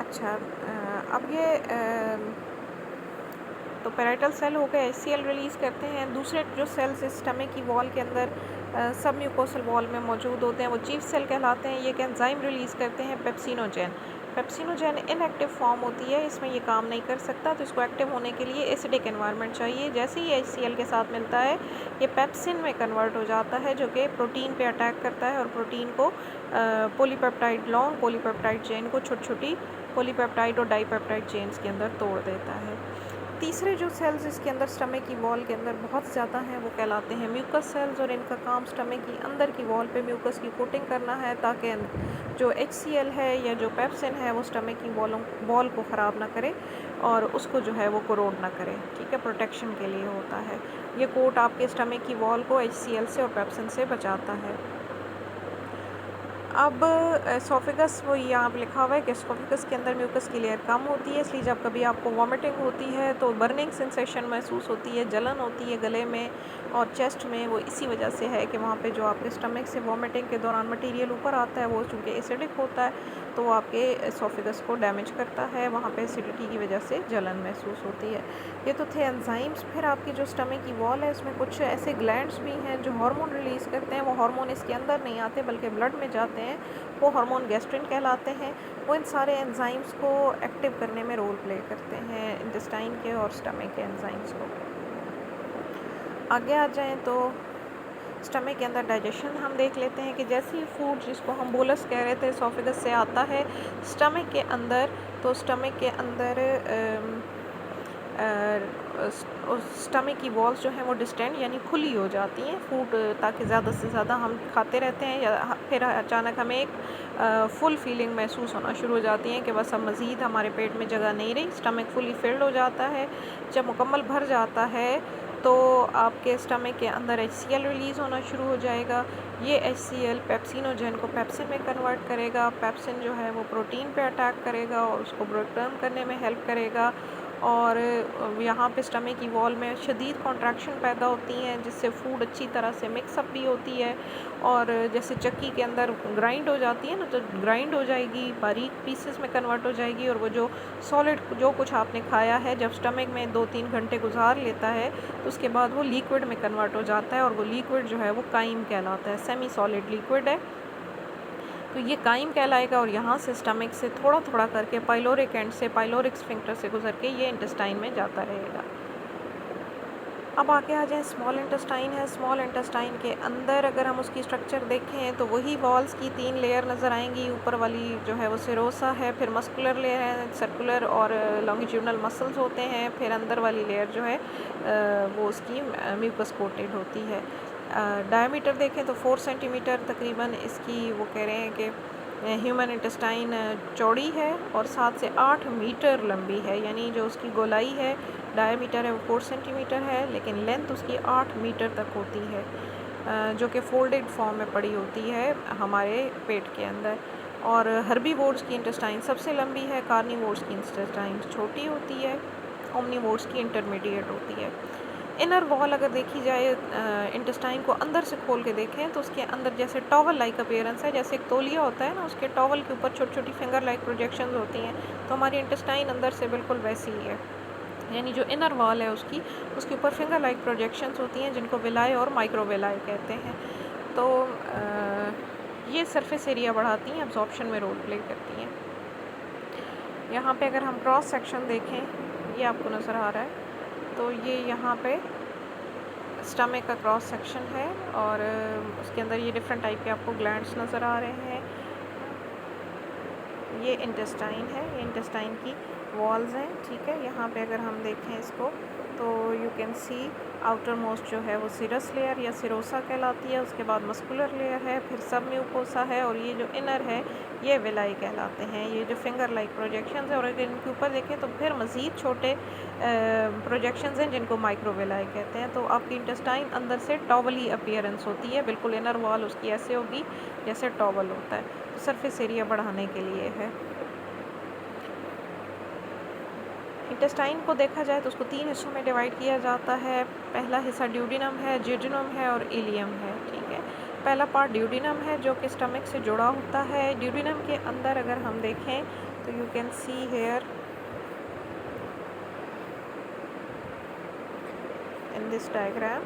अच्छा, अब ये तो पैराइटल सेल हो गए HCl रिलीज़ करते हैं। दूसरे जो सेल्स स्टमक की वॉल के अंदर सब म्यूकोसल वॉल में मौजूद होते हैं वो चीफ सेल कहलाते हैं। ये एक एंजाइम रिलीज़ करते हैं पेप्सिनोजेन। पेप्सिनोजेन इनएक्टिव फॉर्म होती है, इसमें ये काम नहीं कर सकता, तो इसको एक्टिव होने के लिए एसिडिक एनवायरनमेंट चाहिए। जैसे ही HCl के साथ मिलता है ये पेप्सिन में कन्वर्ट हो जाता है, जो कि प्रोटीन पे अटैक करता है और प्रोटीन को पॉलीपेप्टाइड लॉन्ग पॉलीपेप्टाइड चेन को छोटी छोटी पॉलीपेप्टाइड और डाईपेप्टाइड चेन्स के अंदर तोड़ देता है। तीसरे जो सेल्स इसके अंदर स्टमक की वॉल के अंदर बहुत ज़्यादा हैं वो कहलाते हैं म्यूकस सेल्स, और इनका काम स्टमक की अंदर की वॉल पे म्यूकस की कोटिंग करना है ताकि जो HCl है या जो पेप्सिन है वो स्टमक की वॉल को ख़राब ना करे और उसको जो है वो कोरोड ना करे। ठीक है, प्रोटेक्शन के लिए होता है। ये कोट आपके स्टमक की वॉल को HCl से और पेप्सिन से बचाता है। अब एसोफेगस, वो यहाँ पे लिखा हुआ है कि एसोफेगस के अंदर म्यूकस की लेयर कम होती है, इसलिए जब कभी आपको वॉमिटिंग होती है तो बर्निंग सेंसेशन महसूस होती है, जलन होती है गले में और चेस्ट में। वो इसी वजह से है कि वहाँ पे जो आपके स्टमक से वॉमिटिंग के दौरान मटेरियल ऊपर आता है वो चूँकि एसिडिक होता है तो वो आपके एसोफेगस को डैमेज करता है, वहाँ पे एसिडिटी की वजह से जलन महसूस होती है। ये तो थे एंजाइम्स। फिर आपकी जो स्टमक की वॉल है उसमें कुछ ऐसे ग्लैंड्स भी हैं जो हार्मोन रिलीज़ करते हैं। वो हार्मोन इसके अंदर नहीं आते बल्कि ब्लड में जाते हैं, वो हार्मोन गैस्ट्रिन कहलाते हैं। वो इन सारे एंजाइम्स को एक्टिव करने में रोल प्ले करते हैं, इंटेस्टाइन के और स्टमक के एंजाइम्स को। आगे आ जाएं तो स्टमक के अंदर डाइजेशन हम देख लेते हैं कि जैसे ही फूड जिसको हम बोलस कह रहे थे एसोफेगस से आता है स्टमक के अंदर, तो स्टमक के अंदर स्टमक की वॉल्स जो हैं वो डिस्टेंड यानी खुली हो जाती हैं फूड, ताकि ज़्यादा से ज़्यादा हम खाते रहते हैं या फिर अचानक हमें एक फुल फीलिंग महसूस होना शुरू हो जाती है कि बस अब मज़ीद हमारे पेट में जगह नहीं रही, स्टमक फुली फिल्ड हो जाता है। जब मुकम्मल भर जाता है तो आपके स्टमक के अंदर HCl रिलीज़ होना शुरू हो जाएगा। ये HCl पेप्सिनोजेन को पेप्सिन में कन्वर्ट करेगा। पेप्सिन जो है वो प्रोटीन पे अटैक करेगा और उसको ब्रेक डाउन करने में हेल्प करेगा, और यहाँ पे स्टमक की वॉल में शदीद कॉन्ट्रैक्शन पैदा होती हैं जिससे फूड अच्छी तरह से मिक्सअप भी होती है, और जैसे चक्की के अंदर ग्राइंड हो जाती है ना, तो ग्राइंड हो जाएगी, बारीक पीसेस में कन्वर्ट हो जाएगी, और वो जो सॉलिड जो कुछ आपने खाया है जब स्टमक में 2-3 घंटे गुजार लेता है तो उसके बाद वो लिक्विड में कन्वर्ट हो जाता है, और वो लिक्विड जो है वो काइम कहलाता है, सेमी सॉलिड लिक्विड है। तो ये काइम कहलाएगा और यहाँ से स्टमक से थोड़ा थोड़ा करके पाइलोरिक एंड से पाइलोरिक स्फिंक्टर से गुजर के ये इंटेस्टाइन में जाता रहेगा। अब आगे आ जाए, स्मॉल इंटेस्टाइन है। स्मॉल इंटेस्टाइन के अंदर अगर हम उसकी स्ट्रक्चर देखें तो वही वॉल्स की 3 लेयर नज़र आएंगी। ऊपर वाली जो है वो सिरोसा है, फिर मस्कुलर लेयर है, सर्कुलर और लॉन्गिट्यूडनल मसल्स होते हैं, फिर अंदर वाली लेयर जो है वो उसकी म्यूकस कोटेड होती है। डायमीटर देखें तो 4 सेंटीमीटर तकरीबन इसकी वो कह रहे हैं कि ह्यूमन इंटेस्टाइन चौड़ी है और 7 से 8 मीटर लंबी है, यानी जो उसकी गोलाई है डायमीटर है वो 4 सेंटीमीटर है, लेकिन लेंथ उसकी 8 मीटर तक होती है, जो कि फोल्डेड फॉर्म में पड़ी होती है हमारे पेट के अंदर। और हर्बीवोर्स की इंटेस्टाइन सबसे लंबी है, कार्निवोर्स की इंटेस्टाइन छोटी होती है, ओमनीवोर्स की इंटरमीडिएट होती है। इनर वॉल अगर देखी जाए इंटेस्टाइन को अंदर से खोल के देखें तो उसके अंदर जैसे टॉवल लाइक अपीयरेंस है, जैसे एक तौलिया होता है ना, उसके टॉवल के ऊपर छोटी छोटी फिंगर लाइक प्रोजेक्शंस होती हैं, तो हमारी इंटेस्टाइन अंदर से बिल्कुल वैसी ही है, यानी जो इनर वॉल है उसके ऊपर फिंगर लाइक प्रोजेक्शंस होती हैं जिनको विलाय और माइक्रोविलाय कहते हैं। तो ये सरफेस एरिया बढ़ाती हैं, अब्जॉर्प्शन में रोल प्ले करती हैं। यहाँ पे अगर हम क्रॉस सेक्शन देखें, ये आपको नज़र आ रहा है, तो ये यहाँ पे स्टमक का क्रॉस सेक्शन है और उसके अंदर ये डिफरेंट टाइप के आपको ग्लैंड्स नज़र आ रहे हैं। ये इंटेस्टाइन है, ये इंटेस्टाइन की वॉल्स हैं। ठीक है, यहाँ पे अगर हम देखें इसको तो you can C outer most जो है वो सिरस लेयर या सिरोसा कहलाती है, उसके बाद मस्कुलर लेयर है, फिर सब म्यूकोसा है, और ये जो इनर है ये विलाई कहलाते हैं। ये जो फिंगर लाइक प्रोजेक्शंस है, और अगर इनके ऊपर देखें तो फिर मज़ीद छोटे प्रोजेक्शंस हैं जिनको माइक्रोविलाई कहते हैं। तो आपकी इंटेस्टाइन अंदर से टॉवली अपीयरेंस होती है, बिल्कुल इनर वॉल उसकी ऐसे होगी जैसे टॉवल होता है, तो सरफेस एरिया बढ़ाने के लिए है। इंटेस्टाइन को देखा जाए तो उसको 3 हिस्सों में डिवाइड किया जाता है। पहला हिस्सा ड्यूडिनम है, जियोडिनम है और इलियम है। ठीक है, पहला पार्ट ड्यूडिनम है जो कि स्टमक से जुड़ा होता है। ड्यूडिनम के अंदर अगर हम देखें तो you can see here in this diagram,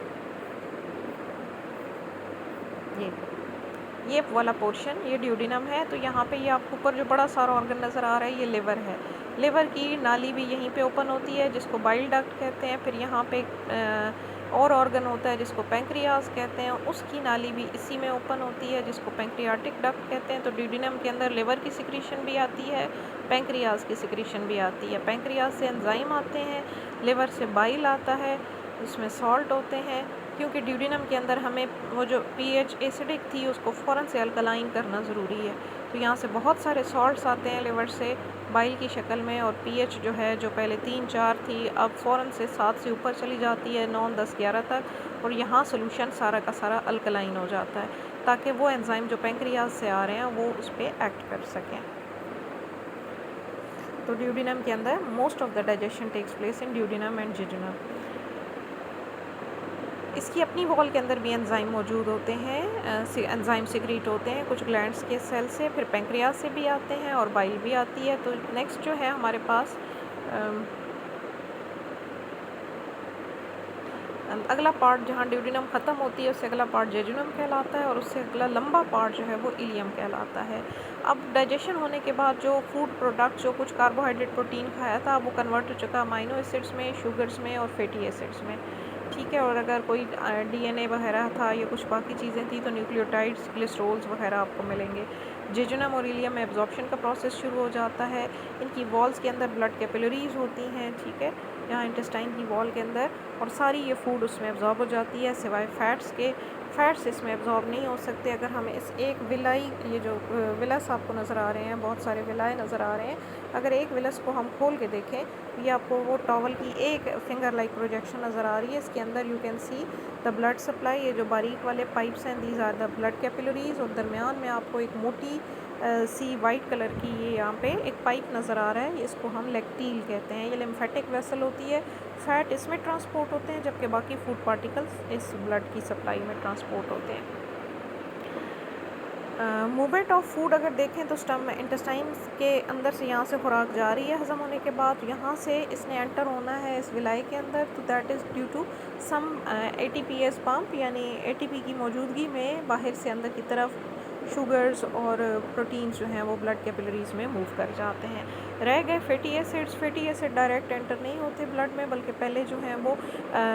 ये वाला पोर्शन ये ड्यूडिनम है। तो यहाँ पे ये आपको ऊपर जो बड़ा सारा ऑर्गन नज़र आ रहा है ये लिवर है। लिवर की नाली भी यहीं पे ओपन होती है जिसको बाइल डक्ट कहते हैं। फिर यहाँ पे और ऑर्गन होता है जिसको पैंक्रियाज कहते हैं, उसकी नाली भी इसी में ओपन होती है जिसको पैंक्रियाटिक डक्ट कहते हैं। तो ड्यूडिनम के अंदर लिवर की सिक्रीशन भी आती है, पैंक्रियाज की सिक्रीशन भी आती है। पैंक्रियाज से एंजाइम आते हैं, लिवर से बाइल आता है, उसमें सॉल्ट होते हैं। क्योंकि ड्यूडिनम के अंदर हमें वो जो पीएच एसिडिक थी उसको फ़ौरन से अल्कलाइन करना ज़रूरी है। तो यहाँ से बहुत सारे सॉल्ट्स आते हैं लिवर से बाइल की शक्ल में, और पीएच जो है जो पहले 3-4 थी अब फ़ौरन से 7 से ऊपर चली जाती है, 9, 10, 11 तक। और यहाँ सोल्यूशन सारा का सारा अल्कलाइन हो जाता है ताकि वो एंजाइम जो पैंक्रियाज से आ रहे हैं वो उस पर एक्ट कर सकें। तो ड्यूडिनम के अंदर most of the digestion takes place in duodenum and jejunum. इसकी अपनी वॉल के अंदर भी एंजाइम मौजूद होते हैं, एंजाइम सिक्रीट होते हैं कुछ ग्लैंड्स के सेल से, फिर पैंक्रियाज से भी आते हैं और बाइल भी आती है। तो नेक्स्ट जो है हमारे पास अगला पार्ट जहाँ ड्यूडिनम ख़त्म होती है उससे अगला पार्ट जेजुनम कहलाता है, और उससे अगला लंबा पार्ट जो है वो इलियम कहलाता है। अब डाइजेशन होने के बाद जो फूड प्रोडक्ट जो कुछ कार्बोहाइड्रेट प्रोटीन खाया था वो कन्वर्ट हो चुका अमाइनो एसिड्स में, शुगर्स में और फैटी एसिड्स में, ठीक है। और अगर कोई डीएनए वगैरह था या कुछ बाकी चीज़ें थी तो न्यूक्लियोटाइड्स, ग्लिसरोल्स वगैरह आपको मिलेंगे। जेजुनम और इलियम में एब्जॉर्प्शन का प्रोसेस शुरू हो जाता है। इनकी वॉल्स के अंदर ब्लड कैपिलरीज होती हैं, ठीक है, यहाँ इंटेस्टाइन की वॉल के अंदर, और सारी ये फूड उसमें एब्जॉर्ब हो जाती है सिवाय फैट्स के। फैट्स इसमें एब्जॉर्ब नहीं हो सकते। अगर हमें इस एक विलाई, ये जो विलस आपको नज़र आ रहे हैं, बहुत सारे विलाए नज़र आ रहे हैं, अगर एक विलस को हम खोल के देखें तो ये आपको वो टॉवल की एक फिंगर लाइक प्रोजेक्शन नज़र आ रही है। इसके अंदर you can see the blood supply, ये जो बारीक वाले पाइप्स हैं these are the blood capillaries, और दरमियान में आपको एक मोटी सी वाइट कलर की ये यहाँ पे एक पाइप नज़र आ रहा है, इसको हम लेक्टील कहते हैं। ये लिम्फेटिक वेसल होती है, फैट इसमें ट्रांसपोर्ट होते हैं जबकि बाकी फूड पार्टिकल्स इस ब्लड की सप्लाई में ट्रांसपोर्ट होते हैं। मूवमेंट ऑफ फूड अगर देखें तो स्टम इंटेस्टाइन के अंदर से यहाँ से खुराक जा रही है हज़म होने के बाद, यहाँ से इसने एंटर होना है इस विलाई के अंदर, तो that is due to some ATPs pump, यानी एटीपी की मौजूदगी में बाहर से अंदर की तरफ शुगर्स और प्रोटीन्स जो हैं वो ब्लड कैपिलरीज में मूव कर जाते हैं। रह गए fatty acids. Fatty acid direct enter नहीं होते ब्लड में, बल्कि पहले जो हैं वो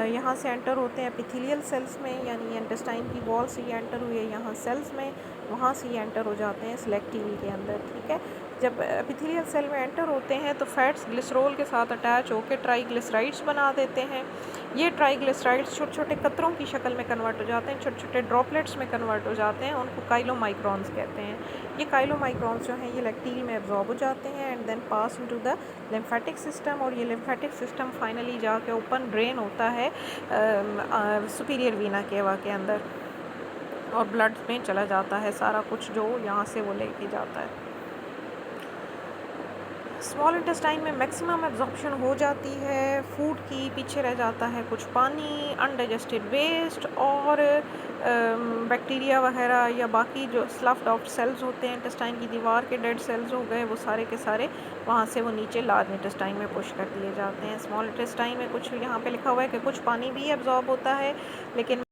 यहाँ से एंटर होते हैं एपिथेलियल सेल्स में, यानी इंटेस्टाइन की वॉल से ये एंटर हुए यहाँ सेल्स में, वहाँ से ये एंटर हो जाते हैं सेलेक्टिव के अंदर, ठीक है। जब एपिथेलियल सेल में एंटर होते हैं तो फैट्स ग्लिसरॉल के साथ अटैच होकर ट्राइग्लिसराइड्स बना देते हैं। ये ट्राइग्लिसराइड्स छोटे छोटे कतरों की शक्ल में कन्वर्ट हो जाते हैं, छोटे छोटे ड्रॉपलेट्स में कन्वर्ट हो जाते हैं, उनको काइलोमाइक्रॉन्स कहते हैं। ये काइलोमाइक्रॉन्स जो हैं ये लैक्टील में एब्जॉर्ब हो जाते हैं and then pass into the lymphatic system, और ये लिम्फेटिक सिस्टम फाइनली जाके ओपन ड्रेन होता है सुपीरियर वीना केवा के अंदर, और ब्लड में चला जाता है सारा कुछ जो यहाँ से वो लेके जाता है। स्मॉल इंटेस्टाइन में मैक्सिमम एब्जॉर्प्शन हो जाती है फूड की, पीछे रह जाता है कुछ पानी, अनडाइजेस्टेड वेस्ट और बैक्टीरिया वगैरह या बाकी जो स्लफ्ड आउट सेल्स होते हैं इंटेस्टाइन की दीवार के, डेड सेल्स हो गए, वो सारे के सारे वहाँ से वो नीचे लार्ज इंटेस्टाइन में पुश कर दिए जाते हैं। स्मॉल इंटेस्टाइन में कुछ यहाँ पे लिखा हुआ है कि कुछ पानी भी एब्जॉर्ब होता है, लेकिन